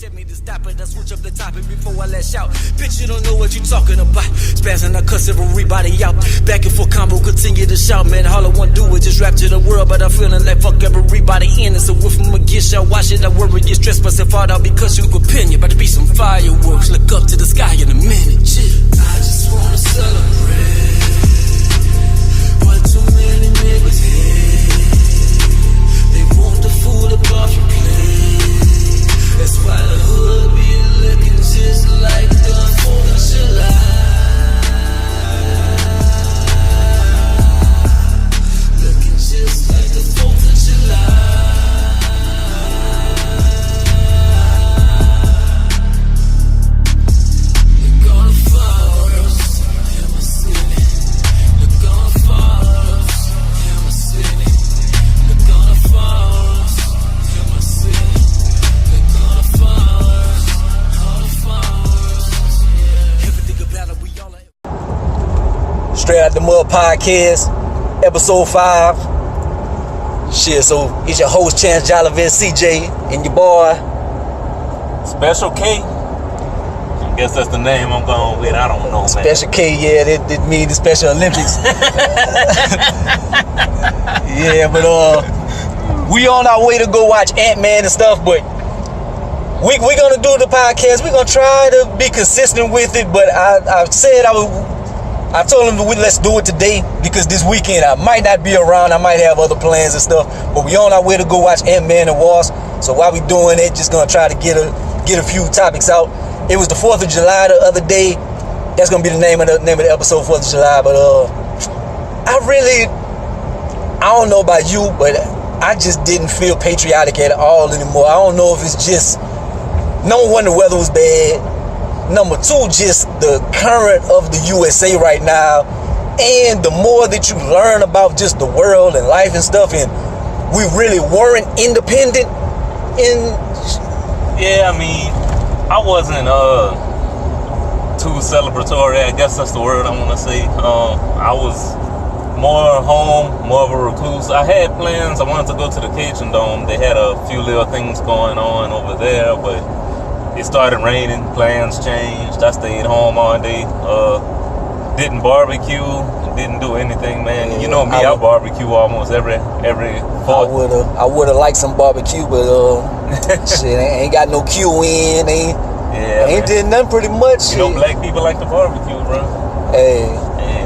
Tell me to stop it, I switch up the topic before I lash out. Bitch, you don't know what you talking about. Spazzing, I cuss everybody out. Back and forth combo, continue to shout. Man, all I wanna do is just rap to the world, but I'm feeling like fuck everybody in it. So if I'm a get shot, why should I worry? Get stressed myself out because you opinion. About to be some fireworks, look up to the sky in a minute. Shit. I just wanna celebrate what too many niggas hate. They want the fool above you play. That's why the hood be looking just like the 4th of July. Looking just like the 4th of July. They're gonna follow us in my city. They're gonna follow us in my city. They're gonna follow us in my city. Straight Out the Mud podcast, episode 5. Shit, so it's your host, Chance Jolivette, CJ, and your boy Special K. I guess that's the name I'm going with. I don't know, man. Special K. Yeah, that means the Special Olympics. Yeah, but we on our way to go watch Ant-Man and stuff, but we're gonna do the podcast. We're gonna try to be consistent with it, but I told him let's do it today because this weekend I might not be around. I might have other plans and stuff, but we on our way to go watch Ant-Man and Wasp. So while we doing it, just gonna try to get a few topics out. It was the 4th of July the other day. That's gonna be the name of the episode, 4th of July. But I don't know about you, but I just didn't feel patriotic at all anymore. I don't know if it's just, number one, the weather was bad. Number two, just the current of the USA right now. And the more that you learn about just the world and life and stuff, and we really weren't independent in... Yeah, I mean, I wasn't too celebratory. I guess that's the word I want to say. I was more home, more of a recluse. I had plans. I wanted to go to the Cajun Dome. They had a few little things going on over there, but it started raining, plans changed. I stayed home all day. Didn't barbecue, didn't do anything, man. You know me, I barbecue almost every fourth. I would have liked some barbecue, but shit, ain't got no Q in, ain't did nothing pretty much. You know, black people like to barbecue, bro. Hey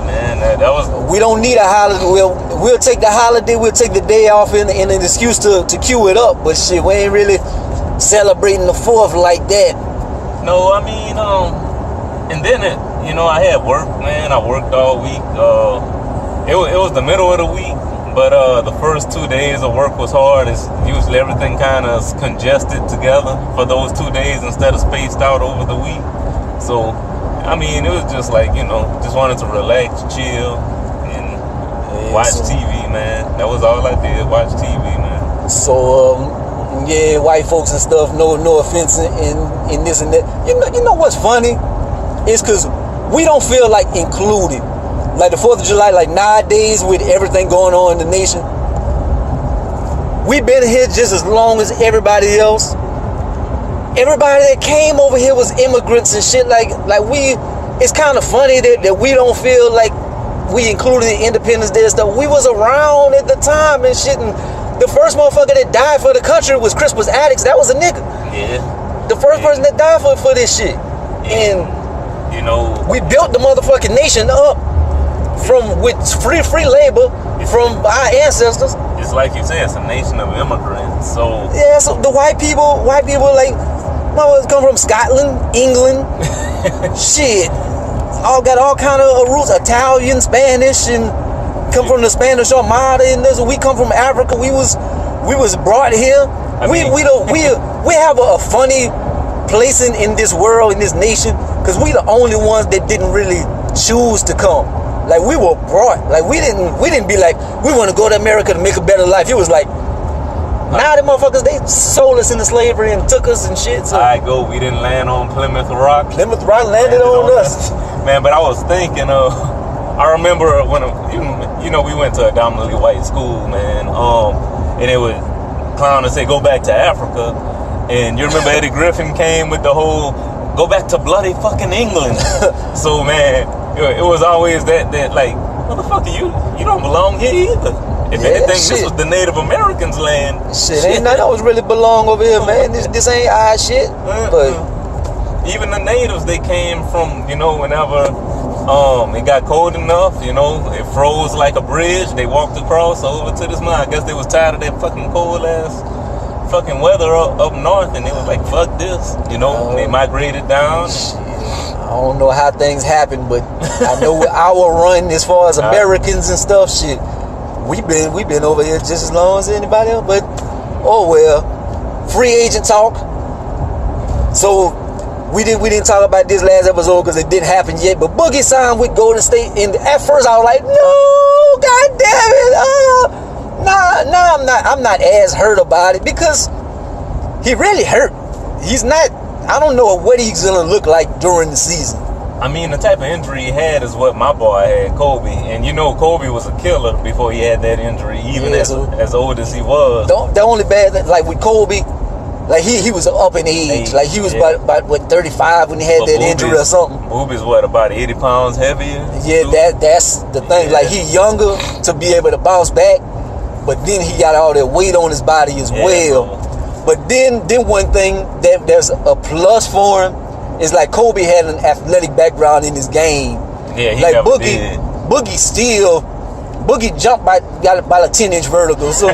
man, that was. We don't need a holiday. We'll take the holiday. We'll take the day off and an excuse to queue it up. But shit, we ain't really celebrating the 4th like that. No, I mean, and then I had work, man. I worked all week. It was the middle of the week, but the first 2 days of work was hard. It's usually everything kind of congested together for those 2 days instead of spaced out over the week. So, I mean, it was just like, just wanted to relax, chill, and watch TV, man. That was all I did, watch TV, man. So, yeah, white folks and stuff, no offense in this and that. You know what's funny? It's because we don't feel like included. Like the 4th of July, like nowadays with everything going on in the nation, we've been here just as long as everybody else. Everybody that came over here was immigrants and shit. Like we, it's kind of funny that we don't feel like we included in Independence Day and stuff. We was around at the time and shit, and the first motherfucker that died for the country was Crispus Attucks. That was a nigga. Yeah. The first person that died for this shit. Yeah. And we built the motherfucking nation up with free labor from our ancestors. It's like you said, it's a nation of immigrants. So yeah, so the white people like motherfuckers come from Scotland, England, shit. Got all kind of roots, Italian, Spanish, and come from the Spanish Armada, and we come from Africa. We was brought here. We have a funny place in this world, in this nation, because we the only ones that didn't really choose to come. Like we were brought. Like we didn't be like we want to go to America to make a better life. It was like now the motherfuckers they sold us into slavery and took us and shit. So we didn't land on Plymouth Rock. Plymouth Rock landed on us. Man, but I was thinking I remember when we went to a dominantly white school, man. And it would clown and say go back to Africa. And you remember Eddie Griffin came with the whole go back to bloody fucking England. So man, it was always that like, motherfucker, you don't belong here either. If anything, this was the Native Americans' land. Shit, ain't nothing else really belong over here, man. This ain't our shit. But even the natives, they came from, whenever it got cold enough, it froze like a bridge. They walked across over to this mine. I guess they was tired of that fucking cold ass fucking weather up north, and they was like, fuck this, they migrated down. I don't know how things happen, but I know our run as far as Americans and stuff, shit, we've been over here just as long as anybody else. But oh well, free agent talk. So we didn't talk about this last episode because it didn't happen yet. But Boogie signed with Golden State, and at first I was like, no, god damn it, I'm not as hurt about it because he really hurt. He's not. I don't know what he's gonna look like during the season. I mean, the type of injury he had is what my boy had, Kobe. And Kobe was a killer before he had that injury, even as old as he was. The only bad thing, like with Kobe, like he was up in age. Like he was about what, 35 when he had that injury or something. Booby's what, about 80 pounds heavier? Yeah, that's the thing. Yeah. Like he younger to be able to bounce back, but then he got all that weight on his body as well. But then one thing that there's a plus for him is like Kobe had an athletic background in his game. Yeah, he like never Boogie jumped got about a 10-inch vertical. So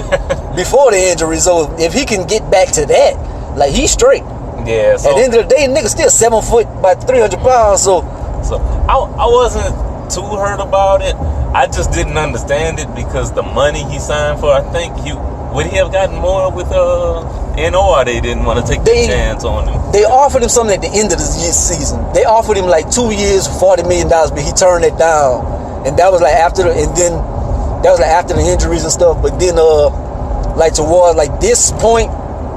before the injury, so if he can get back to that, like he's straight. Yeah. So, at the end of the day, nigga still 7 foot, about 300 pounds. So I wasn't too hurt about it. I just didn't understand it because the money he signed for, I think would he have gotten more with NO, or they didn't want to take the chance on him? They offered him something at the end of the season. They offered him like 2 years, $40 million, but he turned it down. And that was like after the injuries and stuff. But then like towards like this point,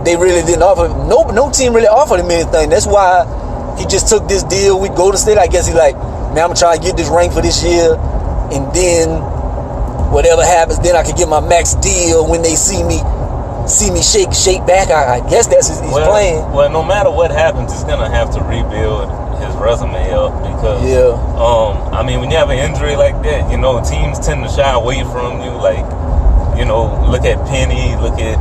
they really didn't offer him. No team really offered him anything. That's why he just took this deal with Golden State. I guess he's like, man, I'm trying to get this rank for this year, and then whatever happens, then I can get my max deal when they see me shake back. I guess that's his plan. Well, no matter what happens, he's gonna have to rebuild his resume up because I mean, when you have an injury like that, teams tend to shy away from you. Like, look at Penny, look at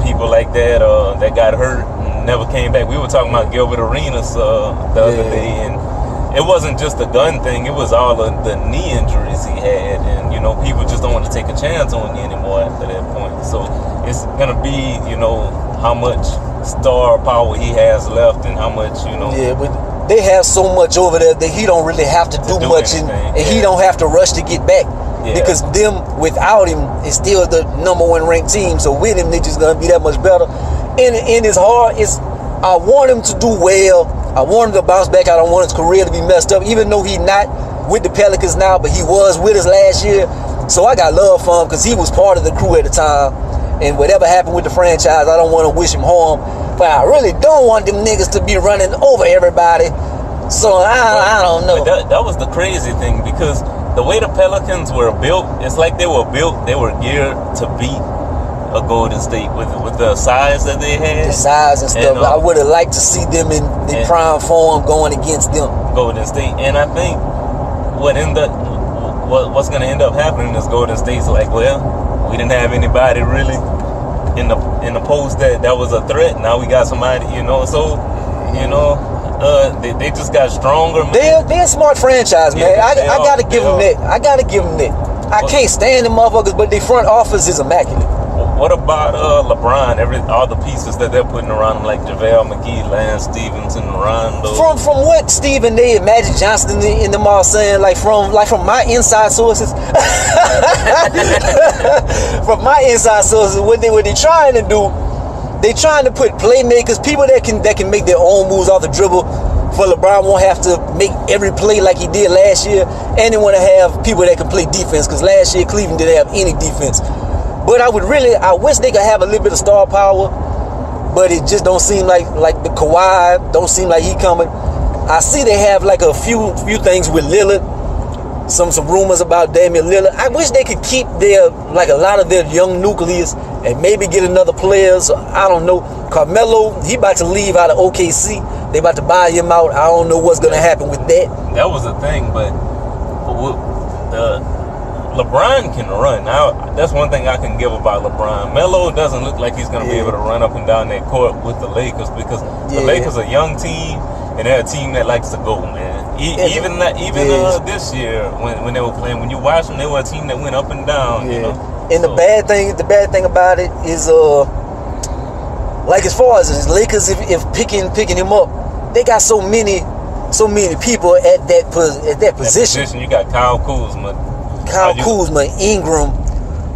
people like that that got hurt and never came back. We were talking about Gilbert Arenas the other day, and it wasn't just the gun thing, it was all of the knee injuries he had, and people just don't want to take a chance on you anymore after that point. So it's gonna be how much star power he has left and how much yeah, but they have so much over there that he don't really have to do much anything, and he don't have to rush to get back because them without him is still the #1 ranked team. So with him, they just gonna be that much better. And it's hard. I want him to do well. I want him to bounce back. I don't want his career to be messed up, even though he's not with the Pelicans now, but he was with us last year. So I got love for him because he was part of the crew at the time. And whatever happened with the franchise, I don't want to wish him harm. But I really don't want them niggas to be running over everybody. So I don't know. But that was the crazy thing, because the way the Pelicans were built, it's like they were geared to beat a Golden State with the size that they had. The size and stuff. I would have liked to see them in prime form going against them. Golden State. And I think what's going to end up happening is Golden State's like, well, we didn't have anybody really in the post that was a threat. Now we got somebody, so they just got stronger. Man. They're a smart franchise, man. I gotta give them that. I can't stand them motherfuckers, but their front office is immaculate. What about LeBron? All the pieces that they're putting around him, like JaVale McGee, Lance Stevenson, Rondo. From what Stephen A. and Magic Johnson in them all saying, from my inside sources, from my inside sources, what they trying to do, they trying to put playmakers, people that can make their own moves off the dribble. For LeBron won't have to make every play like he did last year, and they want to have people that can play defense, because last year Cleveland didn't have any defense. But I wish they could have a little bit of star power, but it just don't seem like the Kawhi don't seem like he coming. I see they have like a few things with Lillard, some rumors about Damian Lillard. I wish they could keep a lot of their young nucleus and maybe get another player. So I don't know. Carmelo, he about to leave out of OKC. They about to buy him out. I don't know what's gonna happen with that. That was the thing, but LeBron can run. Now, that's one thing I can give about LeBron. Melo doesn't look like he's going to be able to run up and down that court with the Lakers because the Lakers are a young team and they're a team that likes to go, man. Even this year when they were playing, when you watch them, they were a team that went up and down. You know. And the bad thing about it is, like as far as the Lakers, if picking him up, they got so many people at that position. You got Kyle Kuzma, Ingram,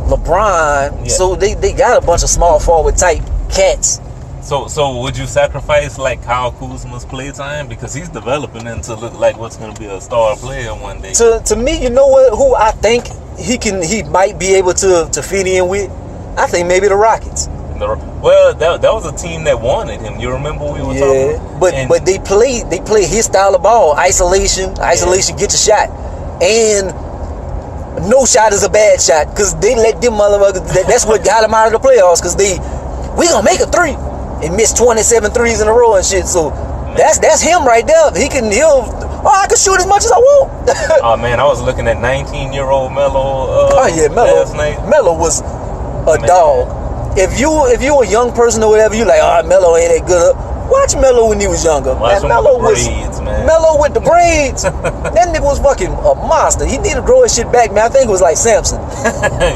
LeBron. Yeah. So they got a bunch of small forward type cats. So would you sacrifice like Kyle Kuzma's play time because he's developing into look like what's going to be a star player one day? To me, you know what? Who I think he might be able to fit in with? I think maybe the Rockets. Well, that was a team that wanted him. You remember we were talking? But they play his style of ball. Isolation, get your shot. And no shot is a bad shot because they let them motherfuckers, that's what got them out of the playoffs because we gonna make a three and miss 27 threes in a row and shit. So that's him right there. I can shoot as much as I want. Oh man, I was looking at 19-year-old Melo Melo last night. Melo was a dog. If you a young person or whatever, you like, Melo ain't that good. Watch Melo when he was younger. Melo with the braids. That nigga was fucking a monster. He needed to grow his shit back, man. I think it was like Samson.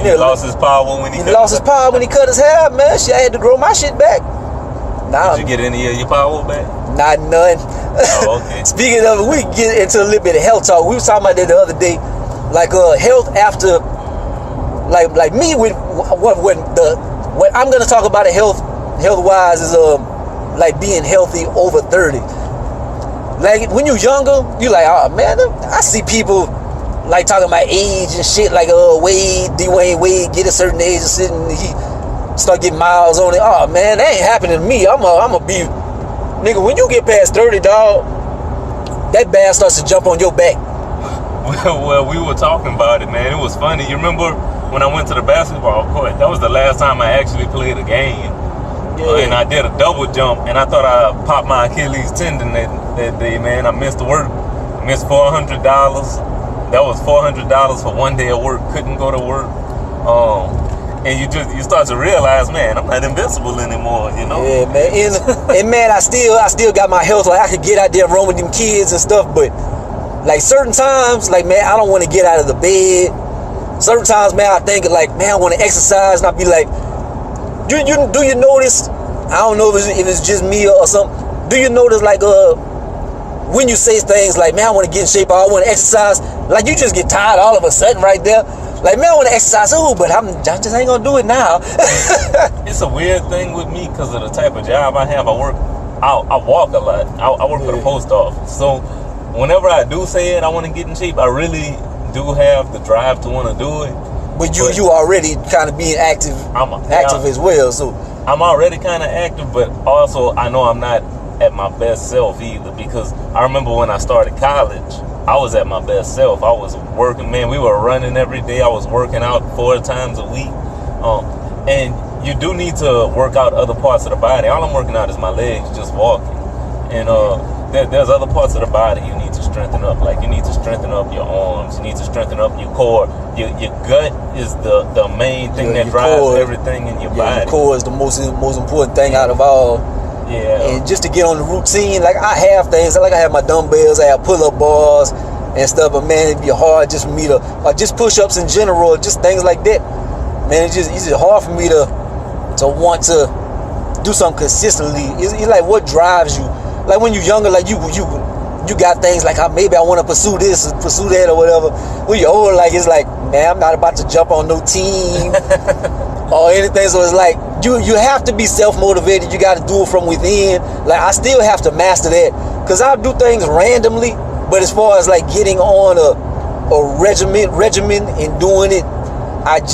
He lost his power when he cut his hair, man. Shit, I had to grow my shit back. Did you get any of your power back? Not none. Oh, okay. Speaking of it, we get into a little bit of health talk. We was talking about that the other day, like health after, like me with what I'm gonna talk about health wise is like being healthy over 30. Like when you're younger, you like, oh man, I see people like talking about age and shit, like Dwayne Wade get a certain age and shit, and he start getting miles on it. Oh man, that ain't happening to me. I'm a be nigga. When you get past 30, dog, that band starts to jump on your back. Well, we were talking about it, man. It was funny. You remember when I went to the basketball court? That was the last time I actually played a game. Yeah. And I did a double jump, and I thought I popped my Achilles tendon that day, man. I missed work. I missed $400. That was $400 for one day of work. Couldn't go to work. And you start to realize, man, I'm not invincible anymore, you know? Yeah, man. And man, I still got my health. Like I could get out there and run with them kids and stuff, but like certain times, like man, I don't want to get out of the bed. Certain times, man, I think like, man, I want to exercise, and I be like, do you notice? I don't know if it's just me or something. Do you notice like when you say things like, man, I want to get in shape, or I want to exercise, like you just get tired all of a sudden right there. Like, man, I want to exercise, but I just ain't gonna do it now. It's a weird thing with me because of the type of job I have. I walk a lot. I work for the post office, so whenever I do say it, I want to get in shape, I really do have the drive to want to do it. But you already kind of being active as well, so I'm already kind of active, but also I know I'm not at my best self either, because I remember when I started college, I was at my best self. I was working, man. We were running every day. I was working out 4 times a week, and you do need to work out other parts of the body. All I'm working out is my legs, just walking, and there's other parts of the body you need to strengthen up. Like you need to strengthen up your arms. You need to strengthen up your core. Your gut is the main thing that drives everything in your body. Your core is the most important thing out of all. Yeah. And just to get on the routine, like I have things, like I have my dumbbells, I have pull-up bars and stuff, but man, it'd be hard just for me to, or just push-ups in general, just things like that. Man, it's just hard for me to want to do something consistently. It's like what drives you. Like when you're younger, like you got things like maybe I want to pursue this, pursue that, or whatever. When you're older, like it's like, man, I'm not about to jump on no team or anything. So it's like you have to be self-motivated. You got to do it from within. Like I still have to master that, because I'll do things randomly. But as far as like getting on a regimen and doing it, I'm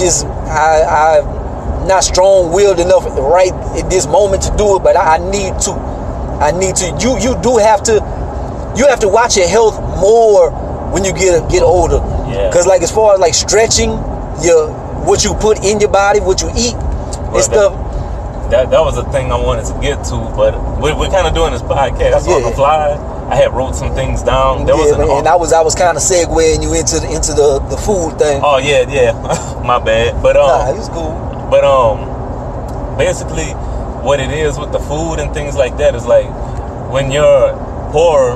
not strong-willed enough right at this moment to do it. But I need to. You do have to. You have to watch your health more when you get older. Yeah. Because like as far as like stretching, what you put in your body, what you eat, and stuff. That was a thing I wanted to get to, but we're kind of doing this podcast on the fly. I had wrote some things down. And I was kind of segueing you into the food thing. Oh yeah, my bad. But it was cool. But basically, what it is with the food and things like that is like when you're poor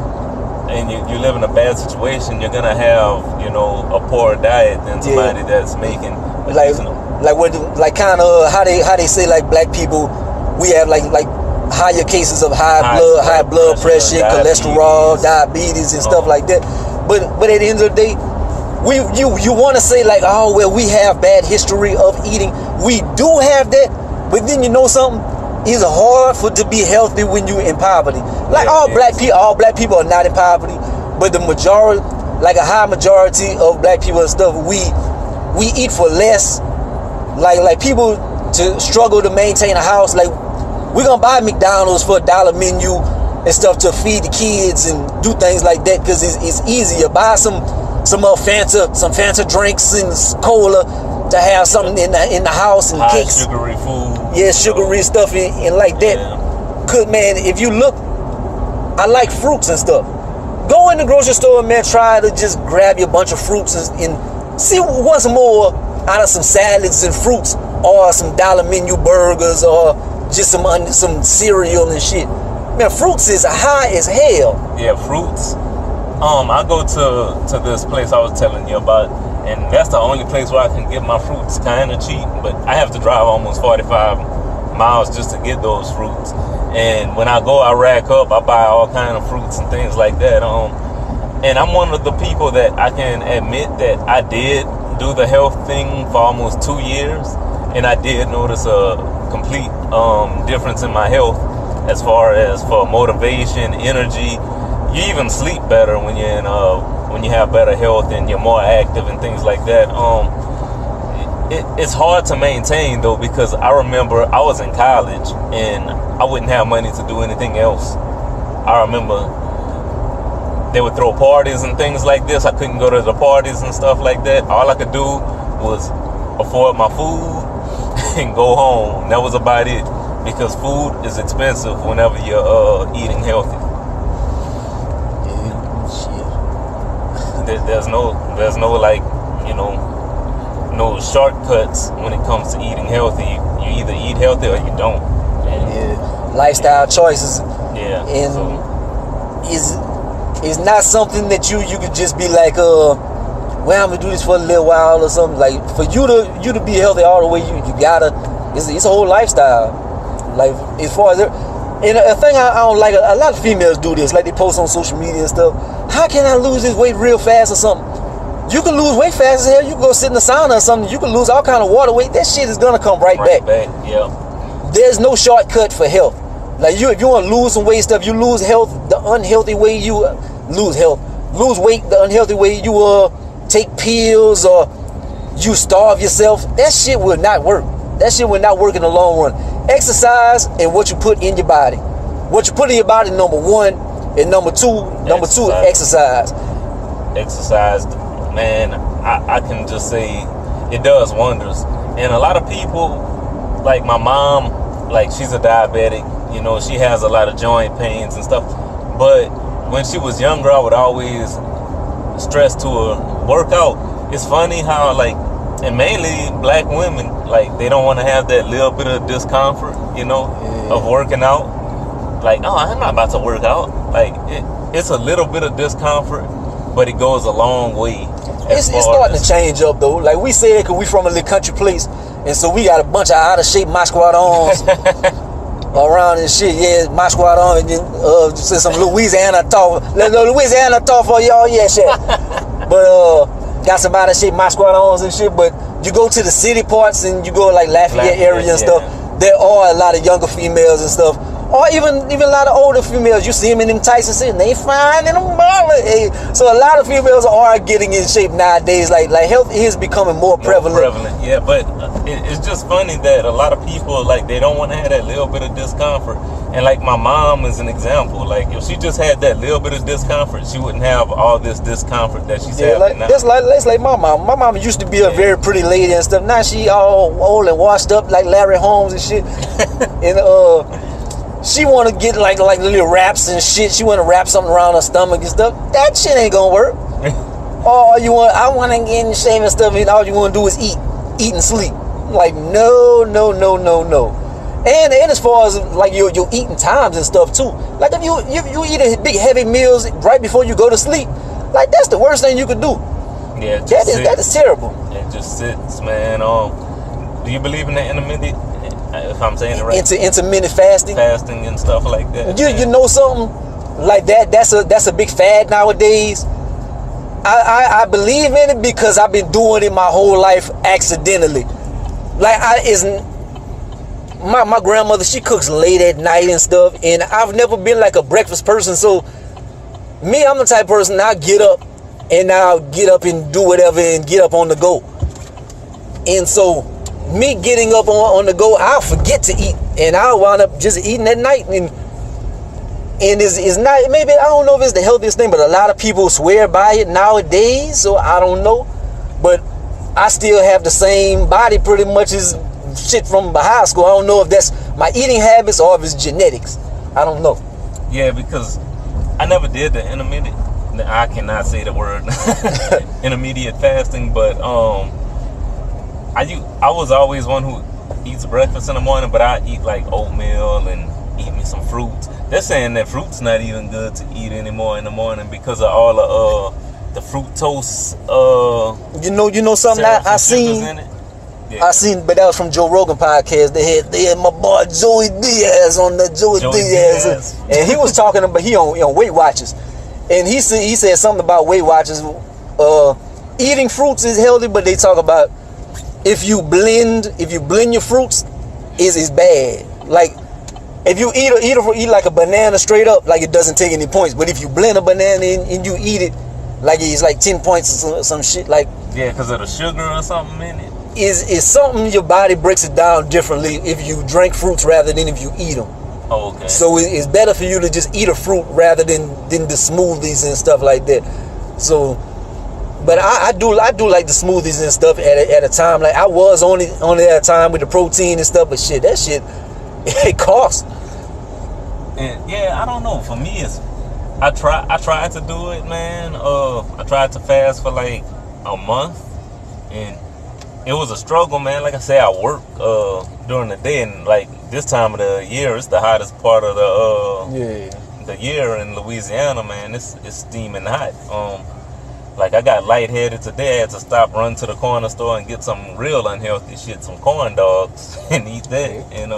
and you live in a bad situation, you're gonna have a poor diet than somebody that's making like kind of how they say like black people, we have like higher cases of high blood pressure, cholesterol, diabetes and stuff like that. But at the end of the day, you want to say like, oh well, we have bad history of eating. We do have that, but then you know something. It's hard to be healthy when you're in poverty. Like all black people are not in poverty, but the majority, like a high majority of black people and stuff, we eat for less. Like people to struggle to maintain a house, like we're gonna buy McDonald's for $1 menu and stuff to feed the kids and do things like that because it's easier. Buy some Fanta drinks and cola to have something in the house and cakes, sugary food. Yeah, sugary stuff and like that. Cause man, if you look, I like fruits and stuff. Go in the grocery store, man. Try to just grab your bunch of fruits and see what's more out of some salads and fruits or some $1 menu burgers or just some cereal and shit. Man, fruits is high as hell. Yeah, fruits. I go to this place I was telling you about, and that's the only place where I can get my fruits kind of cheap, but I have to drive almost 45 miles just to get those fruits. And when I go, I rack up, I buy all kind of fruits and things like that. And I'm one of the people that I can admit that I did do the health thing for almost 2 years, and I did notice a complete difference in my health as far as for motivation, energy. You even sleep better when you're in when you have better health and you're more active and things like that. It's hard to maintain though, because I remember I was in college and I wouldn't have money to do anything else. I remember they would throw parties and things like this. I couldn't go to the parties and stuff like that. All I could do was afford my food and go home. That was about it, because food is expensive whenever you're eating healthy. There's no like, no shortcuts when it comes to eating healthy. You either eat healthy or you don't. Lifestyle choices. Yeah. And is not something that you could just be like, well, I'm gonna do this for a little while or something. Like for you to be healthy all the way, you gotta. It's a whole lifestyle. Like as far as and a thing I don't like, a lot of females do this, like they post on social media and stuff. How can I lose this weight real fast or something? You can lose weight fast as hell. You can go sit in the sauna or something. You can lose all kind of water weight. That shit is gonna come right back. Yeah. There's no shortcut for health. Like if you want to lose some weight stuff, you lose health the unhealthy way you lose health. Lose weight the unhealthy way you take pills or you starve yourself. That shit will not work. That shit will not work in the long run. Exercise and what you put in your body. What you put in your body, number one, and number two, exercise. Exercise, man, I can just say it does wonders. And a lot of people, like my mom, like she's a diabetic, she has a lot of joint pains and stuff. But when she was younger, I would always stress to her, work out. It's funny how and mainly black women, they don't want to have that little bit of discomfort, of working out. Like, oh, I'm not about to work out. It's a little bit of discomfort, but it goes a long way. It's starting to change up though. Like we said, because we from a little country place, and so we got a bunch of out of shape my squad arms around and shit. Yeah, my squad arm, and then some Louisiana talk for y'all. Yeah, shit. But got some out of shape my squad arms and shit. But you go to the city parts and you go like Lafayette area and stuff. There are a lot of younger females and stuff Or even a lot of older females, you see them in them tights and shit, they fine and them baller. So a lot of females are getting in shape nowadays. Like health is becoming more prevalent. Yeah, but it's just funny that a lot of people, like, they don't want to have that little bit of discomfort. And like my mom is an example. Like, if she just had that little bit of discomfort, she wouldn't have all this discomfort that she's having now. That's like my mom. My mom used to be a very pretty lady and stuff. Now she all old and washed up like Larry Holmes and shit. And she want to get like little wraps and shit. She want to wrap something around her stomach and stuff. That shit ain't gonna work. I want to get in shape and stuff, and all you want to do is eat and sleep. Like, no. And as far as like your eating times and stuff too. Like if you eat a big heavy meals right before you go to sleep, like that's the worst thing you could do. Yeah, that is terrible. It just sits, man. Do you believe in the intermittent? If I'm saying it right, intermittent fasting and stuff like that. You know something like that? That's a big fad nowadays. I believe in it because I've been doing it my whole life accidentally. Like my grandmother, she cooks late at night and stuff, and I've never been like a breakfast person. So me, I'm the type of person, I'll get up and do whatever and get up on the go. And so me getting up on the go, I'll forget to eat, and I'll wind up just eating at night. And it's not, maybe, I don't know if it's the healthiest thing, but a lot of people swear by it nowadays, so I don't know. But I still have the same body pretty much as shit from high school. I don't know if that's my eating habits or if it's genetics. I don't know. Yeah, because I never did the intermittent. I cannot say the word intermediate fasting, but I was always one who eats breakfast in the morning, but I eat like oatmeal and eat me some fruits. They're saying that fruit's not even good to eat anymore in the morning because of all the fructose. You know something I seen. In it. Yeah. I seen, but that was from Joe Rogan podcast. They had my boy Joey Diaz on the Joey Diaz, and he was talking about he on Weight Watchers, and he said something about Weight Watchers. Eating fruits is healthy, but they talk about if you blend your fruits, is bad. Like if you eat like a banana straight up, like it doesn't take any points. But if you blend a banana and you eat it, like it's like 10 points or some shit. Like because of the sugar or something in it. Is something your body breaks it down differently if you drink fruits rather than if you eat them. Oh, okay. So it's better for you to just eat a fruit rather than the smoothies and stuff like that. So, but I do like the smoothies and stuff at a time. Like I was only at a time with the protein and stuff, but that shit it costs. And yeah, I don't know. For me, I tried to do it, man. I tried to fast for like a month, and it was a struggle, man. Like I said, I work during the day, and like this time of the year, it's the hottest part of the year in Louisiana, man. It's steaming hot. Like I got lightheaded today. I had to stop, run to the corner store and get some real unhealthy shit, some corn dogs, and eat that. And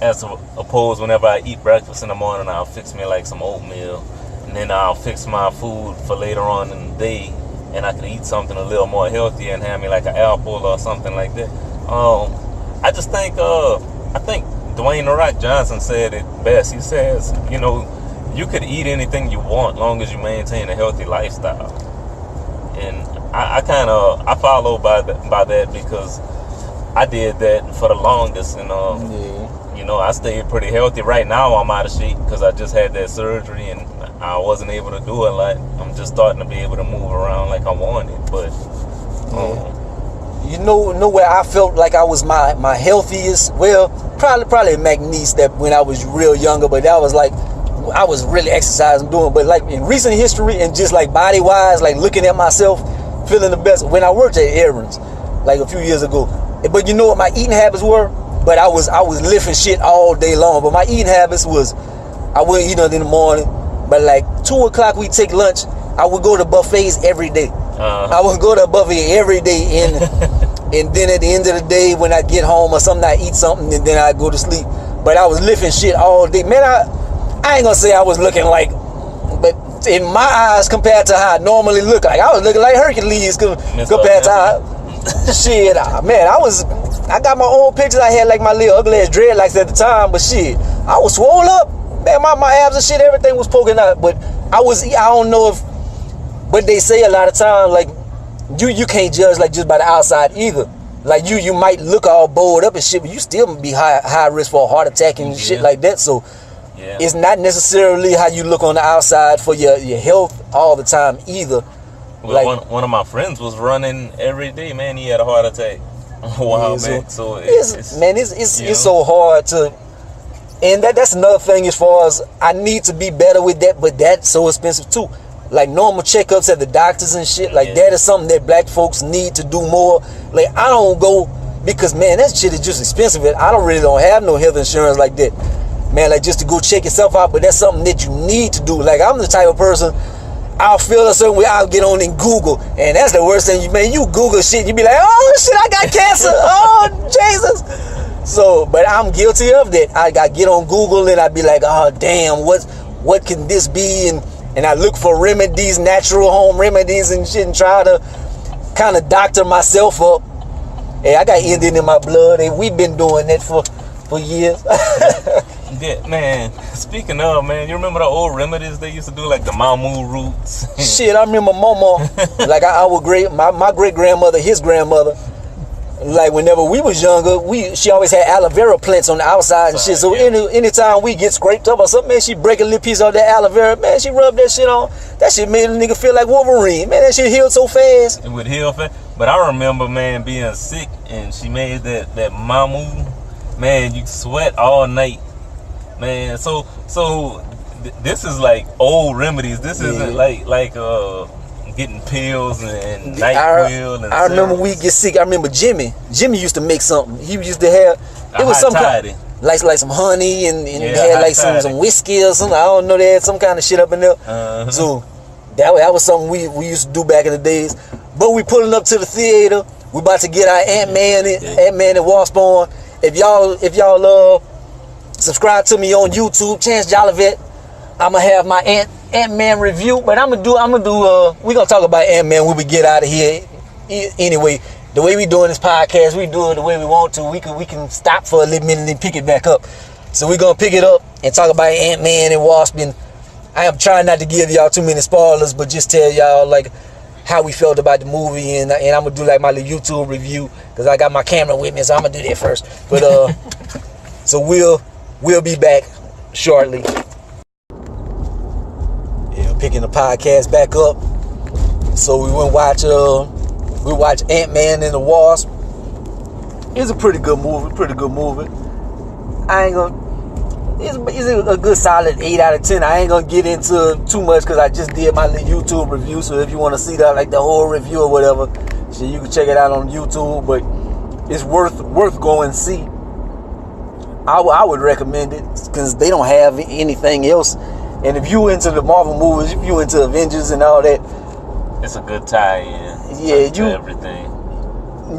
as opposed, whenever I eat breakfast in the morning, I'll fix me like some oatmeal, and then I'll fix my food for later on in the day. And I can eat something a little more healthier and have me like an apple or something like that. I just think, I think Dwayne "The Rock" Johnson said it best. He says, you could eat anything you want long as you maintain a healthy lifestyle. And I follow by that because I did that for the longest. And I stayed pretty healthy. Right now I'm out of shape because I just had that surgery and I wasn't able to do a lot. I'm just starting to be able to move around like I wanted, but you know where I felt like I was my healthiest? Well, probably McNeese, that when I was real younger, but that was like I was really exercising doing, but like in recent history and just like body wise, like looking at myself, feeling the best when I worked at Aaron's like a few years ago. But you know what my eating habits were? But I was lifting shit all day long. But my eating habits was I wouldn't eat nothing in the morning. But like 2 o'clock we take lunch. I would go to buffets every day. I would go to a buffet every day, and then at the end of the day when I get home or something, I eat something and then I go to sleep. But I was lifting shit all day. Man, I ain't gonna say I was looking like, but in my eyes compared to how I normally look, like I was looking like Hercules compared to how shit. Man, I was I got my old pictures. I had like my little ugly ass dreadlocks at the time, but shit, I was swole up. Man, my abs and shit, everything was poking out. But I don't know if, but they say a lot of times, like, you can't judge like just by the outside either. Like you might look all bowled up and shit, but you still be high risk for a heart attack and shit like that. So it's not necessarily how you look on the outside for your health all the time either. Well, like one of my friends was running every day, man. He had a heart attack a while back. So it's so hard to, and that's another thing as far as I need to be better with that, but that's so expensive too. Like normal checkups at the doctors and shit, like that is something that black folks need to do more. Like I don't go because man, that shit is just expensive. I don't have no health insurance like that, man. Like just to go check yourself out, but that's something that you need to do. Like I'm the type of person, I'll feel a certain way, I'll get on and Google, and that's the worst thing. You Google shit, you be like, oh shit, I got cancer. Oh Jesus. So, but I'm guilty of that. I get on Google and I be like, oh damn, what can this be? And I look for remedies, natural home remedies and shit, and try to kind of doctor myself up. Hey, I got Indian in my blood, and we've been doing that for years. Yeah, man. Speaking of, man, you remember the old remedies they used to do, like the mamu roots? Shit, I remember Mama, like my great grandmother, his grandmother. Like whenever we was younger, she always had aloe vera plants on the outside and shit. So anytime we get scraped up or something, man, she break a little piece of that aloe vera, man, she rubbed that shit on. That shit made a nigga feel like Wolverine. Man, that shit healed so fast. It would heal fast. But I remember, man, being sick and she made that mamu. Man, you sweat all night. Man, so this is like old remedies. This isn't like getting pills and NyQuil and I remember we get sick. I remember Jimmy used to make something. He used to have it was some kind, like some honey and had like some whiskey or something. I don't know, they had some kind of shit up in there. So that was something we used to do back in the days. But we pulling up to the theater. We about to get our Ant-Man and Wasp on. If y'all subscribe to me on YouTube, Chance Jolivette, I'ma have my Ant-Man review, but we're gonna talk about Ant-Man when we get out of here. Anyway, the way we doing this podcast, we do it the way we want to. We can stop for a little minute and pick it back up. So we're gonna pick it up and talk about Ant-Man and Wasp. And I am trying not to give y'all too many spoilers, but just tell y'all like how we felt about the movie, and I'm gonna do like my little YouTube review because I got my camera with me, so I'm gonna do that first. But so we'll be back shortly. Picking the podcast back up. So we went watch Ant-Man and the Wasp. It's a pretty good movie. It's a good solid 8 out of 10. I ain't gonna get into too much because I just did my little YouTube review. So if you want to see that, like the whole review or whatever, so you can check it out on YouTube. But it's worth going and see. I would recommend it because they don't have anything else. And if you into the Marvel movies, if you into Avengers and all that, it's a good tie-in. Yeah, everything.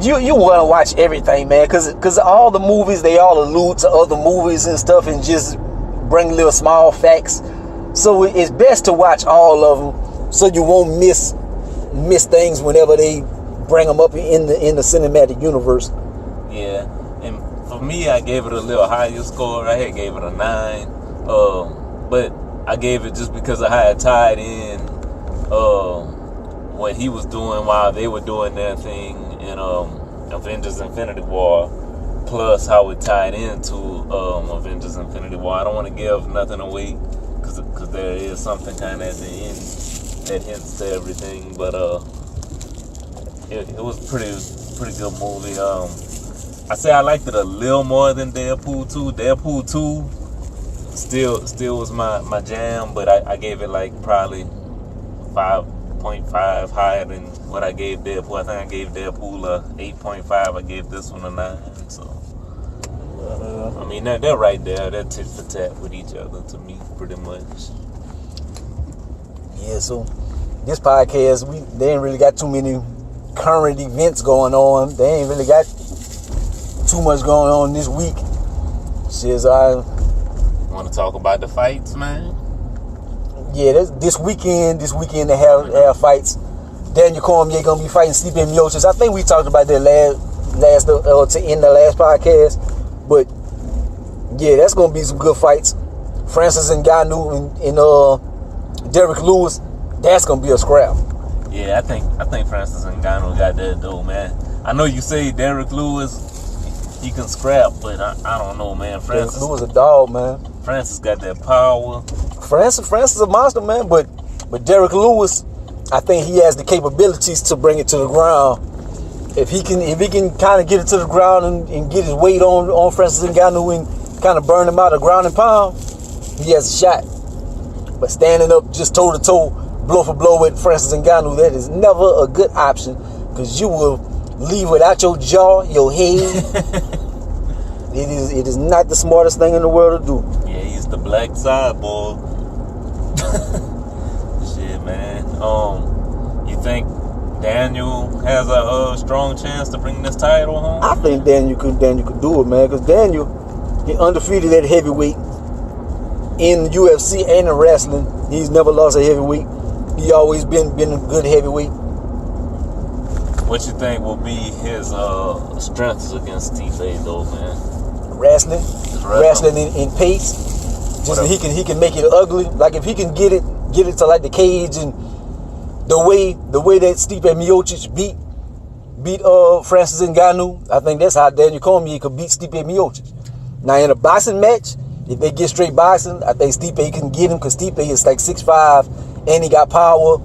You want to watch everything, man, because all the movies, they all allude to other movies and stuff and just bring little small facts. So it's best to watch all of them so you won't miss things whenever they bring them up in the cinematic universe. Yeah, and for me, I gave it a little higher score. I had gave it a 9, but I gave it just because I had tied in what he was doing while they were doing their thing in Avengers Infinity War, plus how it tied into Avengers Infinity War. I don't want to give nothing away because there is something kind of at the end that hints to everything, but it was pretty good movie. I say I liked it a little more than Deadpool 2. Deadpool 2 still was my jam, but I gave it like probably 5.5 higher than what I gave Deadpool. I think I gave Deadpool a 8.5. I gave this one a 9. So I mean they're right there. They're tit for tat with each other to me, pretty much. Yeah. So this podcast, they ain't really got too many current events going on. They ain't really got too much going on this week. Want to talk about the fights, man? Yeah, this weekend they have fights. Daniel Cormier gonna be fighting Stipe Miocic. I think we talked about that to end the last podcast. But yeah, that's gonna be some good fights. Francis Ngannou and Derrick Lewis. That's gonna be a scrap. Yeah, I think Francis Ngannou got that though, man. I know you say Derrick Lewis, he can scrap, but I don't know, man. Francis Lewis a dog, man. Francis got that power. Francis is a monster, man. But Derrick Lewis, I think he has the capabilities to bring it to the ground. If he can kind of get it to the ground and get his weight on Francis Ngannou and kind of burn him out of ground and pound, he has a shot. But standing up just toe to toe, blow for blow with Francis Ngannou, that is never a good option, because you will leave without your jaw, your head. It is not the smartest thing in the world to do. Yeah, he's the black cyborg. Shit, man. You think Daniel has a strong chance to bring this title home? I think Daniel could do it, man, because Daniel, he undefeated at heavyweight in UFC and in wrestling. He's never lost a heavyweight. He always been a good heavyweight. What you think will be his strengths against Stipe though, man? Wrestling in pace. Just that he can make it ugly. Like if he can get it to like the cage, and the way that Stipe Miocic beat Francis Ngannou, I think that's how Daniel Cormier could beat Stipe Miocic. Now in a boxing match, if they get straight boxing, I think Stipe can get him, because Stipe is like 6'5", and he got power.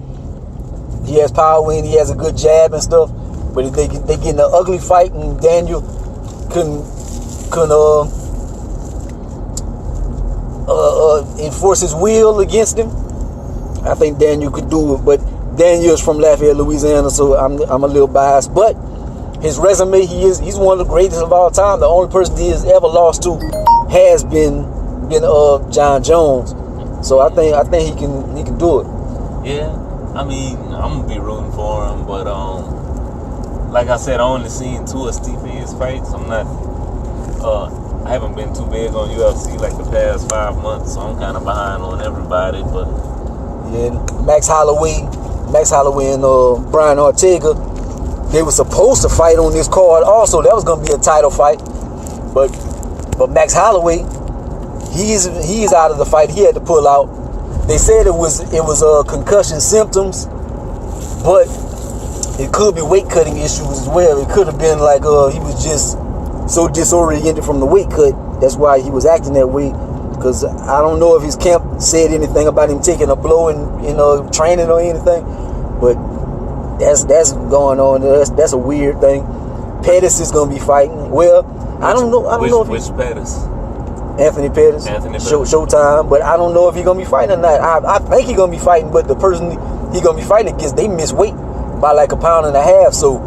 He has power and he has a good jab and stuff. But if they get in an ugly fight and Daniel can enforce his will against him, I think Daniel could do it. But Daniel's from Lafayette, Louisiana, so I'm a little biased. But his resume, he's one of the greatest of all time. The only person he has ever lost to has been John Jones. So I think he can do it. Yeah, I mean, I'm gonna be rooting for him, but like I said, I only seen 2 of Stipe's fights. I haven't been too big on UFC like the past 5 months, so I'm kind of behind on everybody. But yeah, Max Holloway and Brian Ortega, they were supposed to fight on this card also. That was gonna be a title fight, but Max Holloway, he's out of the fight. He had to pull out. They said it was concussion symptoms, but it could be weight cutting issues as well. It could have been like he was just so disoriented from the weight cut. That's why he was acting that way. Because I don't know if his camp said anything about him taking a blow in training or anything, but that's going on. That's a weird thing. Pettis is gonna be fighting. Well, I don't know. Which Pettis? Anthony Pettis. Showtime. But I don't know if he's gonna be fighting or not. I think he's gonna be fighting, but the person he's gonna be fighting against, they miss weight by like 1.5 pounds. So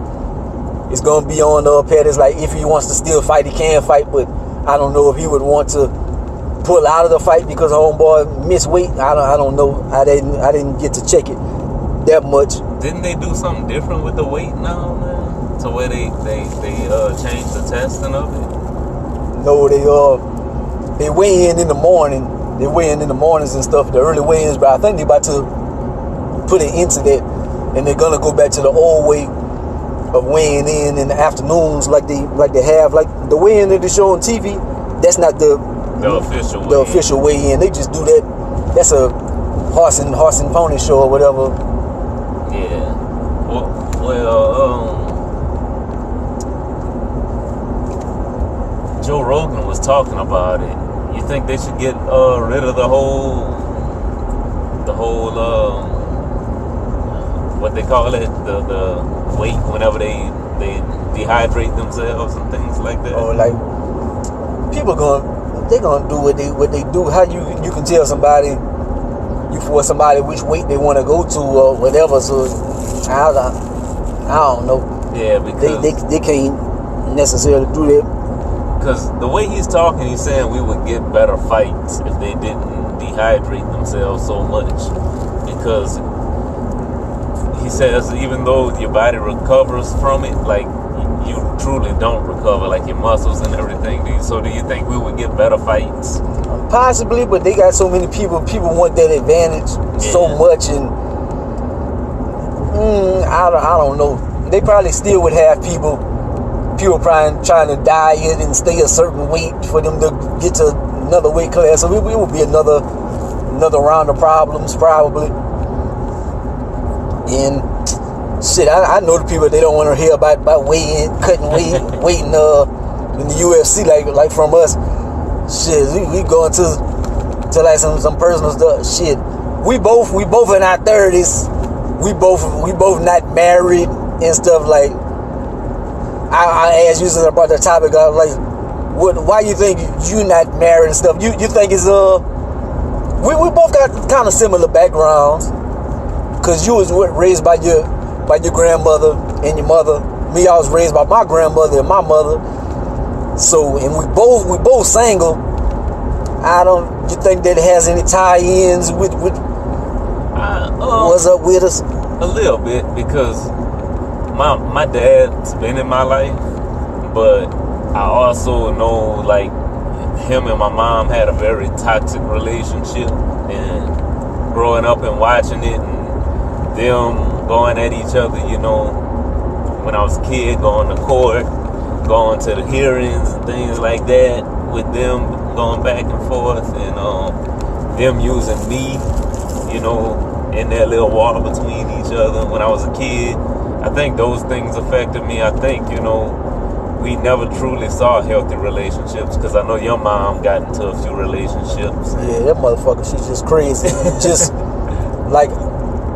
it's gonna be on Pettis. Like if he wants to still fight, he can fight. But I don't know if he would want to pull out of the fight because homeboy missed weight. I don't know. I didn't get to check it that much. Didn't they do something different with the weight now, man? To where they changed the testing of it? No, they weigh in the morning. They weigh in the mornings and stuff, the early weigh-ins, but I think they're about to put an end to that, and they're gonna go back to the old way of weighing in the afternoons, like they have, like the weigh-in that they show on TV. That's not the official weigh-in. They just do that. That's a horse and pony show or whatever. Yeah. Well, Joe Rogan was talking about it. You think they should get rid of the whole what they call it, the weight whenever they dehydrate themselves and things like that? Or like people they're gonna do what they do. How you can tell somebody which weight they want to go to or whatever. So I don't know. Yeah, because they can't necessarily do that. Because the way he's talking, he's saying we would get better fights if they didn't dehydrate themselves so much. Because he says even though your body recovers from it, like you truly don't recover, like your muscles and everything. So do you think we would get better fights? Possibly, but they got so many people. People want that advantage so much, and I don't know. They probably still would have people people trying to diet and stay a certain weight for them to get to another weight class. So it will be another round of problems probably. And shit, I know the people, they don't want to hear about weighing, cutting weight, in the UFC like from us. Shit, we going to like some personal stuff. Shit, we both in our 30s. We both not married and stuff. Like I asked you since I brought that topic up, like, why you think you not married and stuff? You think it's we both got kind of similar backgrounds, cause you was raised by your grandmother and your mother. Me, I was raised by my grandmother and my mother. So, and we both single. You think that has any tie-ins with what's up with us? A little bit, because my dad's been in my life, but I also know, like, him and my mom had a very toxic relationship, and growing up and watching it and them going at each other, you know, when I was a kid, going to court, going to the hearings and things like that, with them going back and forth, and them using me, you know, in that little war between each other when I was a kid. I think those things affected me. I think, you know, we never truly saw healthy relationships, because I know your mom got into a few relationships. Yeah, that motherfucker, she's just crazy. Just like,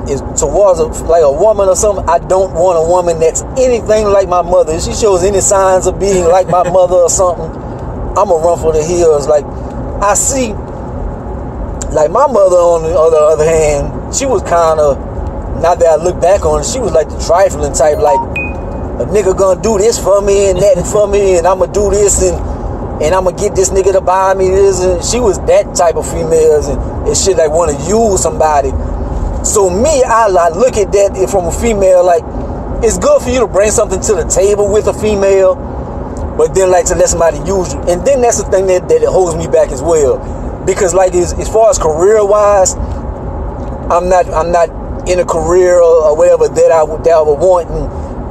is towards a woman or something. I don't want a woman that's anything like my mother. If she shows any signs of being like my mother or something, I'm gonna run for the hills. Like, I see, like, my mother on the other hand, she was kind of, now that I look back on it, she was like the trifling type, like, a nigga gonna do this for me and that for me, and I'm gonna do this and I'm gonna get this nigga to buy me this. And she was that type of females and shit, like, want to use somebody. So me, I look at that from a female, like, it's good for you to bring something to the table with a female, but then, like, to let somebody use you. And then that's the thing that it holds me back as well. Because, like, as far as career-wise, I'm not in a career or whatever that I would want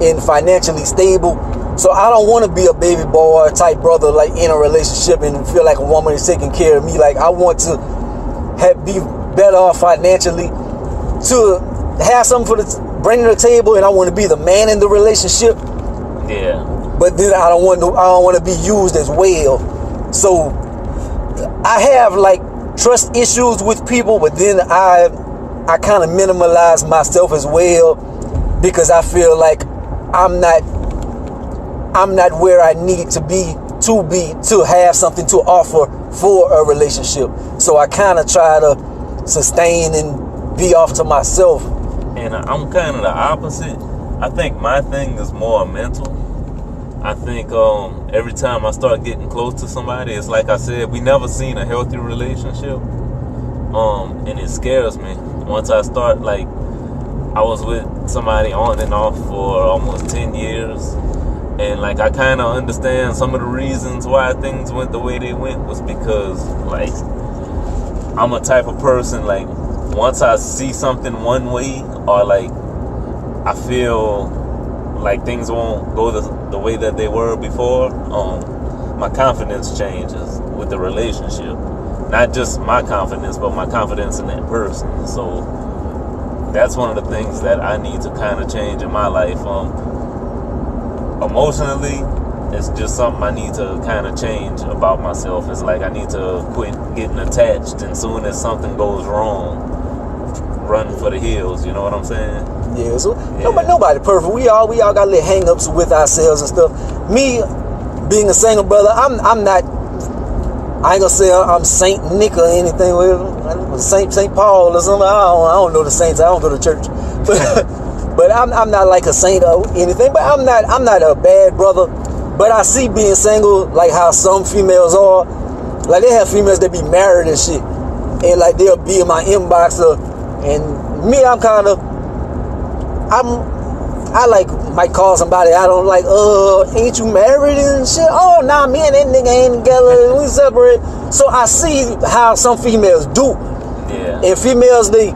and financially stable. So I don't want to be a baby boy type brother, like, in a relationship and feel like a woman is taking care of me. Like, I want to be better off financially, to have something bring to the table, and I want to be the man in the relationship. Yeah. But then I don't want to be used as well. So I have, like, trust issues with people, but then I kind of minimalize myself as well, because I feel like I'm not where I need to be to have something to offer for a relationship. So I kind of try to sustain and be off to myself. And I'm kind of the opposite. I think my thing is more mental. I think every time I start getting close to somebody, it's like I said, we never seen a healthy relationship, and it scares me. Once I start, like, I was with somebody on and off for almost 10 years, and, like, I kind of understand some of the reasons why things went the way they went was because, like, I'm a type of person, like, once I see something one way, or, like, I feel like things won't go the way that they were before, my confidence changes with the relationship. Not just my confidence, but my confidence in that person. So that's one of the things that I need to kind of change in my life. Emotionally, it's just something I need to kind of change about myself. It's like I need to quit getting attached, and soon as something goes wrong, run for the hills. You know what I'm saying? Yeah. So nobody perfect. We all got little hang-ups with ourselves and stuff. Me being a single brother, I'm not. I ain't gonna say I'm Saint Nick or anything. Saint Paul or something. I don't know the saints. I don't go to church, but I'm not like a saint or anything. But I'm not a bad brother. But I see being single, like how some females are. Like, they have females that be married and shit, and like they'll be in my inbox, and me, I like might call somebody I don't like, ain't you married and shit? Oh, nah, me and that nigga ain't together, we separate. So I see how some females do. Yeah. And females, they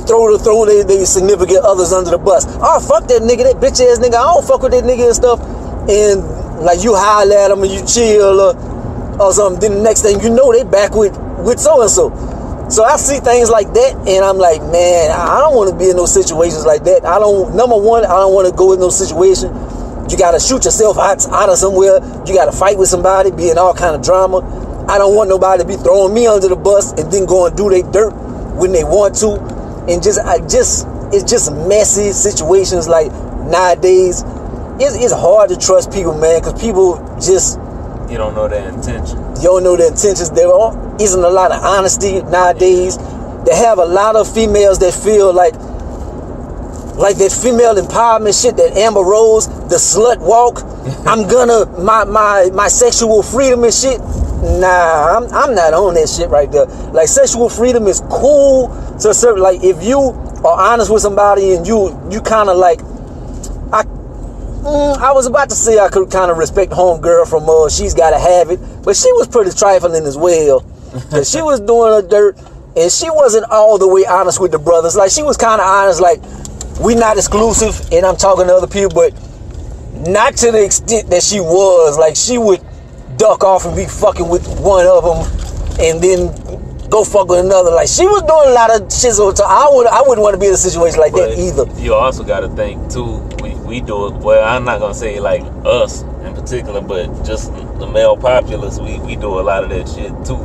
throw their significant others under the bus. Oh, fuck that nigga, that bitch ass nigga, I don't fuck with that nigga and stuff. and like you holler at them and you chill or something, then the next thing you know, they back with so and so. So I see things like that, and I'm like, man, I don't want to be in those situations like that. Number one, I don't want to go in those situations. You got to shoot yourself out of somewhere. You got to fight with somebody, be in all kind of drama. I don't want nobody to be throwing me under the bus and then go and do their dirt when they want to. And it's just messy situations. Like nowadays, it's hard to trust people, man, because people just... You don't know their intention. You don't know their intentions. There isn't a lot of honesty nowadays. They have a lot of females that feel like that female empowerment shit, that Amber Rose, the slut walk. I'm gonna my sexual freedom and shit. Nah, I'm not on that shit right there. Like, sexual freedom is cool to a certain, like, if you are honest with somebody and you kind of like, I was about to say I could kind of respect homegirl from She's Gotta Have It, but she was pretty trifling as well. She was doing her dirt, and she wasn't all the way honest with the brothers. Like, she was kind of honest, like, we not exclusive, and I'm talking to other people, but not to the extent that she was. Like, she would duck off and be fucking with one of them, and then go fuck with another. Like, she was doing a lot of shit. So I wouldn't want to be in a situation like that either. You also got to think too. We do it. Well, I'm not gonna say like us in particular, but just the male populace. We do a lot of that shit too.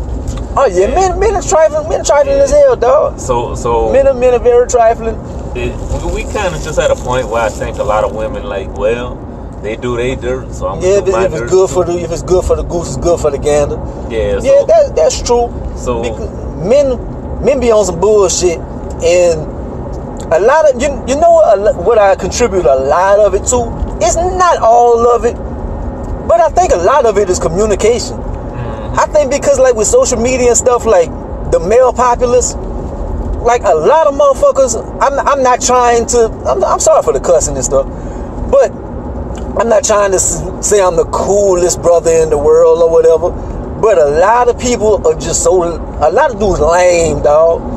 Oh yeah, men are trifling. Men are trifling as hell, dog. So men are very trifling. We kind of just at a point where I think a lot of women like, well, they do their dirt, so I'm gonna do my dirt too. If it's good for the goose, it's good for the gander. Yeah. So, that's true. So because men be on some bullshit, and a lot of you know what I contribute a lot of it to. It's not all of it, but I think a lot of it is communication. I think because like with social media and stuff, like the male populace, like a lot of motherfuckers. I'm not trying to. I'm sorry for the cussing and stuff, but I'm not trying to say I'm the coolest brother in the world or whatever. But a lot of people are just so. A lot of dudes lame, dog.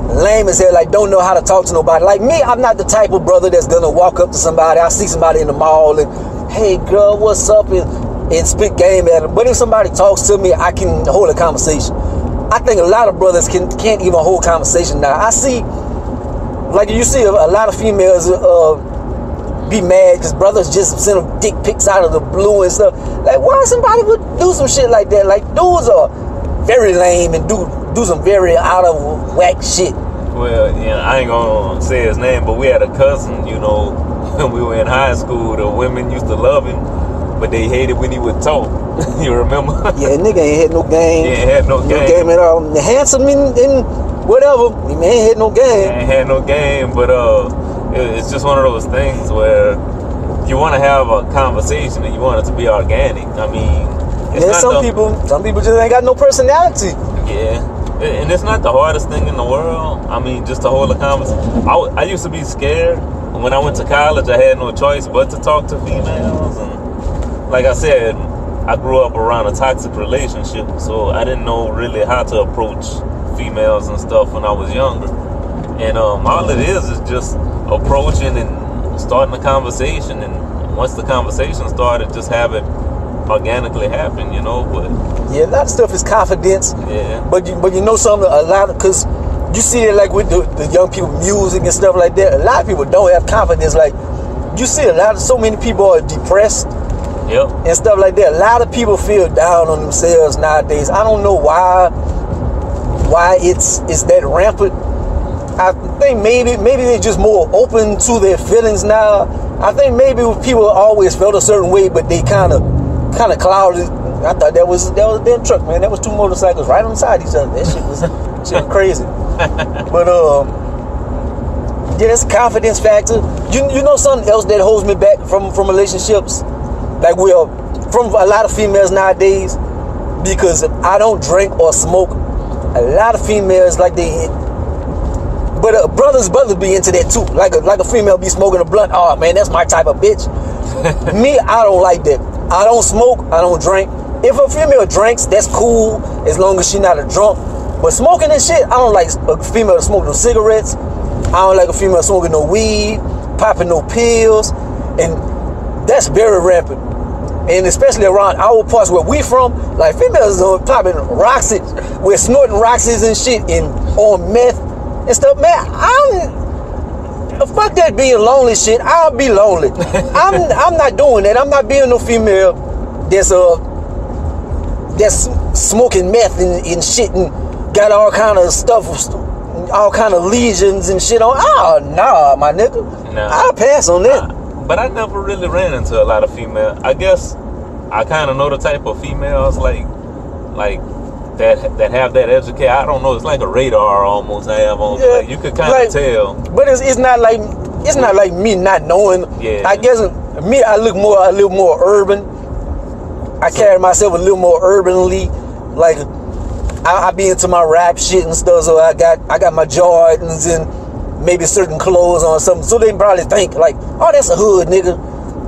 Lame as hell, like don't know how to talk to nobody. Like me, I'm not the type of brother that's gonna walk up to somebody. I see somebody in the mall and, hey girl, what's up, and spit game at them. But if somebody talks to me, I can hold a conversation. I think a lot of brothers can't even hold conversation now. I see, like you see a lot of females be mad because brothers just send them dick pics out of the blue and stuff. Like, why somebody would do some shit like that? Like, dudes are very lame and do some very out of whack shit. Well, yeah, I ain't gonna say his name, but we had a cousin, you know, when we were in high school. The women used to love him, but they hated when he would talk. You remember? Yeah, nigga ain't had no game. Yeah, ain't had no game. No game at all. Handsome and whatever, he ain't had no game. Ain't had no game, but it's just one of those things where you want to have a conversation and you want it to be organic. I mean, some people just ain't got no personality. Yeah, and it's not the hardest thing in the world. I mean, just to hold a conversation. I used to be scared. When I went to college, I had no choice but to talk to females. And like I said, I grew up around a toxic relationship, so I didn't know really how to approach females and stuff when I was younger. And all it is just approaching and starting a conversation. And once the conversation started, just have it organically happen, you know. But yeah, a lot of stuff is confidence. Yeah. But you know something, a lot of, because you see it like with the young people music and stuff like that. A lot of people don't have confidence. Like you see so many people are depressed. Yep. And stuff like that. A lot of people feel down on themselves nowadays. I don't know why it's that rampant. I think maybe they're just more open to their feelings now. I think maybe people always felt a certain way, but they kind of clouded. I thought that was a damn truck, man. That was two motorcycles right on the side of each other. That shit was crazy. But yeah, it's a confidence factor. You know something else that holds me back from relationships, like from a lot of females nowadays, because I don't drink or smoke. A lot of females like they. But brothers be into that too. Like a female be smoking a blunt. Oh man, that's my type of bitch. Me, I don't like that. I don't smoke. I don't drink. If a female drinks, that's cool as long as she not a drunk. But smoking and shit, I don't like a female smoking no cigarettes. I don't like a female smoking no weed, popping no pills, and that's very rampant. and especially around our parts where we from, like females are popping Roxy, we're snorting Roxys and shit and on meth and stuff. Man, fuck that being lonely shit. I'll be lonely. I'm not doing that. I'm not being no female that's smoking meth and shit and got all kind of stuff, all kind of lesions and shit on. Oh, nah, my nigga. Nah. I'll pass on that. But I never really ran into a lot of female. I guess I kind of know the type of females like that have that education. I don't know. It's like a radar almost. I have on. Yeah, like you could kind of tell. But it's not like me not knowing. Yeah. I guess me, I look a little more urban. I carry myself a little more urbanly. Like I be into my rap shit and stuff. So I got my Jordans and maybe certain clothes on something. So they probably think like, oh, that's a hood nigga.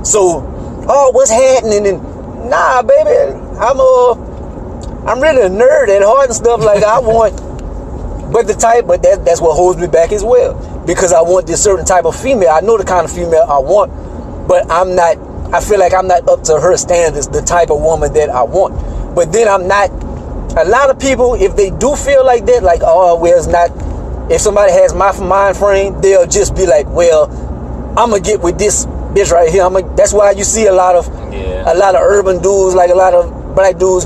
So, oh, what's happening? And nah, baby, I'm really a nerd at heart and stuff. Like I want, but that's what holds me back as well, because I want this certain type of female. I know the kind of female I want, but I feel like I'm not up to her standards, the type of woman that I want. But then I'm not. A lot of people, if they do feel like that, like, oh, well, it's not. If somebody has my mind frame, they'll just be like, well, I'm gonna get with this bitch right here. That's why you see a lot of urban dudes, like a lot of black dudes,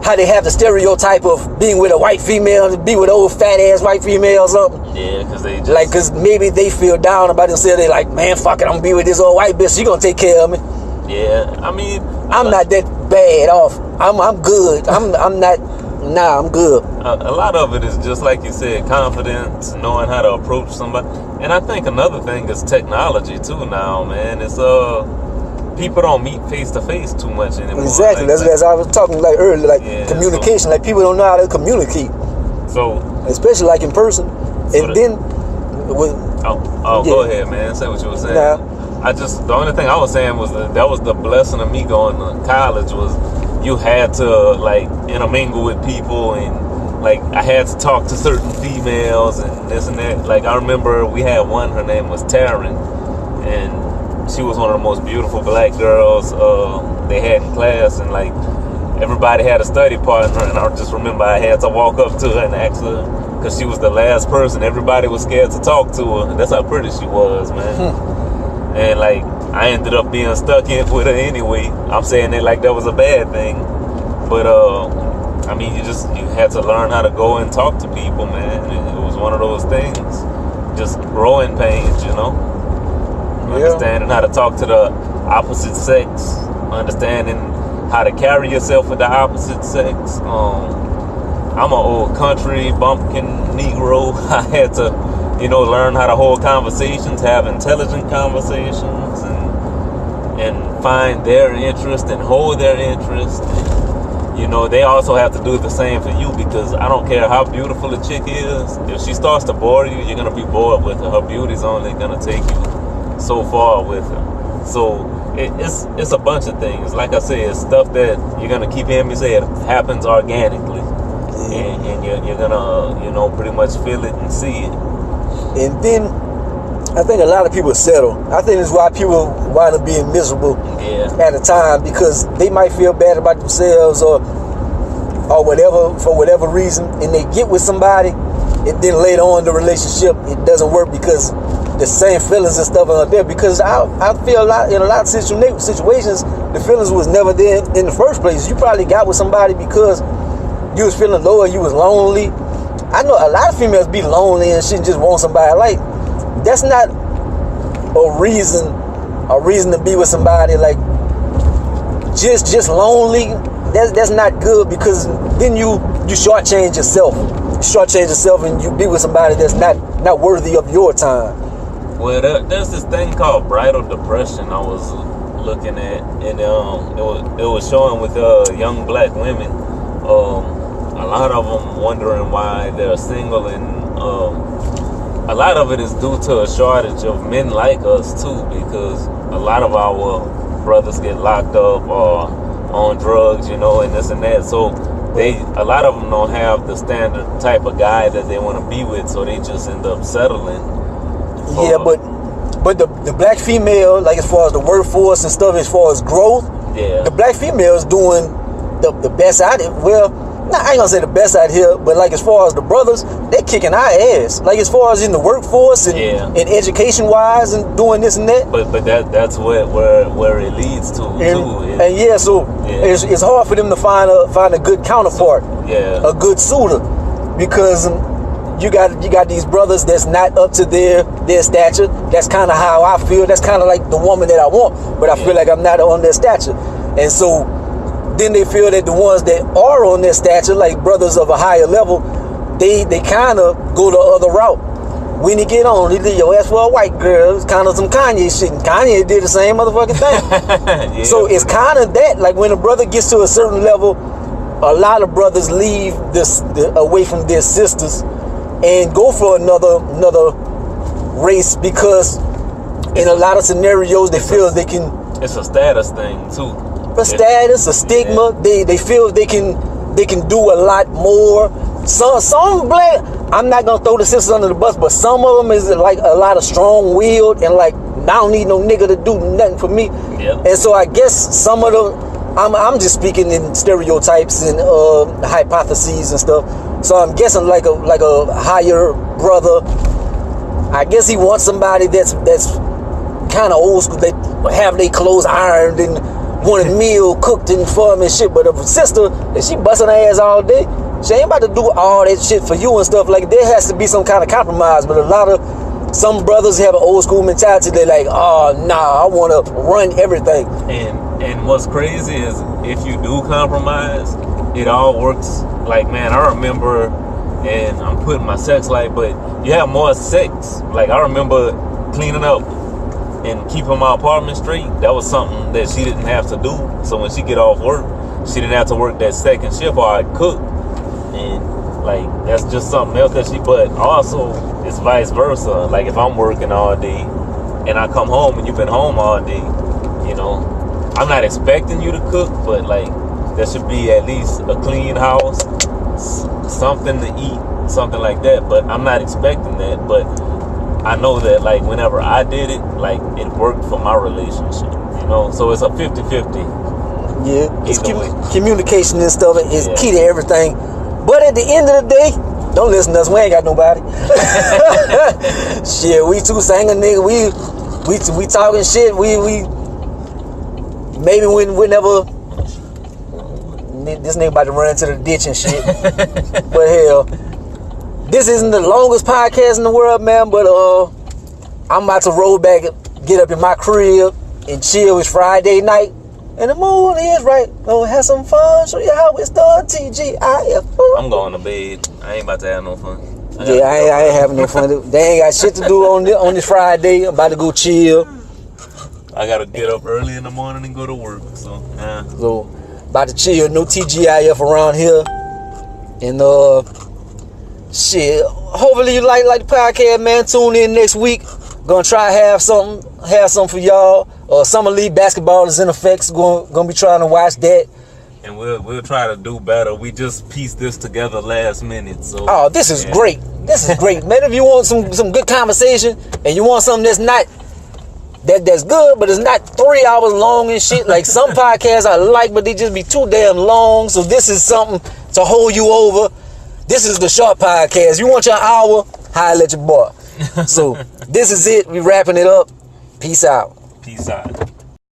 how they have the stereotype of being with a white female, be with old fat ass white female or something. Yeah, because they just because maybe they feel down about themselves. They like, man, fuck it, I'm gonna be with this old white bitch. She gonna take care of me. Yeah, I mean, I'm not that bad off. I'm good. I'm not. Nah, I'm good. A lot of it is just like you said, confidence, knowing how to approach somebody. And I think another thing is technology too now, man. It's people don't meet face to face too much anymore. Exactly. That's as I was talking like earlier, like communication. Like people don't know how to communicate. So especially like in person. And then go ahead, man. Say what you were saying. Nah. The only thing I was saying was that was the blessing of me going to college was you had to like intermingle with people, and like I had to talk to certain females and this and that. Like I remember we had one, her name was Taryn, and she was one of the most beautiful black girls they had in class, and like everybody had a study partner, and I just remember I had to walk up to her and ask her, because she was the last person. Everybody was scared to talk to her. That's how pretty she was, man. And like I ended up being stuck in with her anyway. I'm saying it like that was a bad thing, but I mean, you had to learn how to go and talk to people, man. It was one of those things, just growing pains, you know. Understanding how to talk to the opposite sex, understanding how to carry yourself with the opposite sex. I'm an old country bumpkin Negro. I had to, learn how to hold conversations, have intelligent conversations, and find their interest and hold their interest. And, they also have to do the same for you, because I don't care how beautiful a chick is. If she starts to bore you, you're gonna be bored with her. Her beauty's only gonna take you so far with her. So it's a bunch of things. Like I said, it's stuff that you're gonna keep hearing me say. It happens organically, and you're gonna pretty much feel it and see it. And then I think a lot of people settle. I think it's why people wind up being miserable at a time, because they might feel bad about themselves or whatever, for whatever reason, and they get with somebody, and then later on the relationship, it doesn't work because the same feelings and stuff are there. Because I feel in a lot of situations, the feelings was never there in the first place. You probably got with somebody because you was feeling low or you was lonely. I know a lot of females be lonely and shit, just want somebody. Like, that's not a reason to be with somebody. Like, just lonely. That's not good, because then you shortchange yourself. You shortchange yourself, and you be with somebody that's not worthy of your time. Well, there's this thing called bridal depression I was looking at, and it was showing with young black women. A lot of them wondering why they're single, and a lot of it is due to a shortage of men like us too, because a lot of our brothers get locked up or on drugs, and this and that. So a lot of them don't have the standard type of guy that they want to be with, so they just end up settling. Yeah, but the black female, like as far as the workforce and stuff, as far as growth, Yeah. The black female is doing the best out of it. Well, I ain't gonna say the best out here, but like as far as the brothers, they kicking our ass. Like as far as in the workforce and education wise and doing this and that. But that's where it leads to too. And yeah, so it's hard for them to find a good counterpart, a good suitor, because you got these brothers that's not up to their stature. That's kind of how I feel. That's kind of like the woman that I want, but I feel like I'm not on their stature, and so. Then they feel that the ones that are on their stature, like brothers of a higher level, they kind of go the other route. When you get on, they leave your ass for a white girl. It's kind of some Kanye shit. And Kanye did the same motherfucking thing. So it's kind of that. Like when a brother gets to a certain level, a lot of brothers leave away from their sisters and go for another race because in a lot of scenarios they feel they can. It's a status thing too. A status, a stigma. They feel they can do a lot more. Some black, I'm not gonna throw the sisters under the bus, but some of them is like a lot of strong-willed and like I don't need no nigga to do nothing for me. Yep. And so I guess some of them, I'm just speaking in stereotypes and hypotheses and stuff. So I'm guessing like a higher brother. I guess he wants somebody that's kind of old school. They have their clothes ironed and want a meal cooked and for him and shit. But if a sister, if she busting her ass all day, she ain't about to do all that shit for you and stuff. Like there has to be some kind of compromise. But some brothers have an old school mentality. They're like, oh nah, I want to run everything. And what's crazy is if you do compromise, it all works. Like man, I remember, and I'm putting my sex life, but you have more sex. Like I remember cleaning up and keeping my apartment straight. That was something that she didn't have to do. So when she get off work, she didn't have to work that second shift or I'd cook. And like that's just something else that but also it's vice versa. Like if I'm working all day and I come home and you've been home all day, you know, I'm not expecting you to cook, but like there should be at least a clean house, something to eat, something like that. But I'm not expecting that. But I know that like whenever I did it, like it worked for my relationship, you know. So it's a 50-50. Yeah, it's communication and stuff is key to everything. But at the end of the day, don't listen to us. We ain't got nobody. Shit, we two singing nigga. We talking shit. We maybe whenever this nigga about to run into the ditch and shit. But hell. This isn't the longest podcast in the world, man, but I'm about to roll back, get up in my crib, and chill. It's Friday night, and the moon is right. Gonna have some fun, show you how it's done, TGIF. I'm going to bed. I ain't about to have no fun. I ain't having no fun. They ain't got shit to do on this Friday. I'm about to go chill. I gotta get up early in the morning and go to work, so yeah. So, about to chill, no TGIF around here, and shit, hopefully you like the podcast, man. Tune in next week. Gonna try to have something for y'all. Summer League basketball is in effect. Gonna be trying to watch that. And we'll try to do better. We just pieced this together last minute. So this is great. This is great, man. If you want some good conversation and you want something that's not that's good, but it's not 3 hours long and shit. Like some podcasts I like, but they just be too damn long. So this is something to hold you over. This is the short podcast. You want your hour? Holla at your boy. So this is it. We wrapping it up. Peace out. Peace out.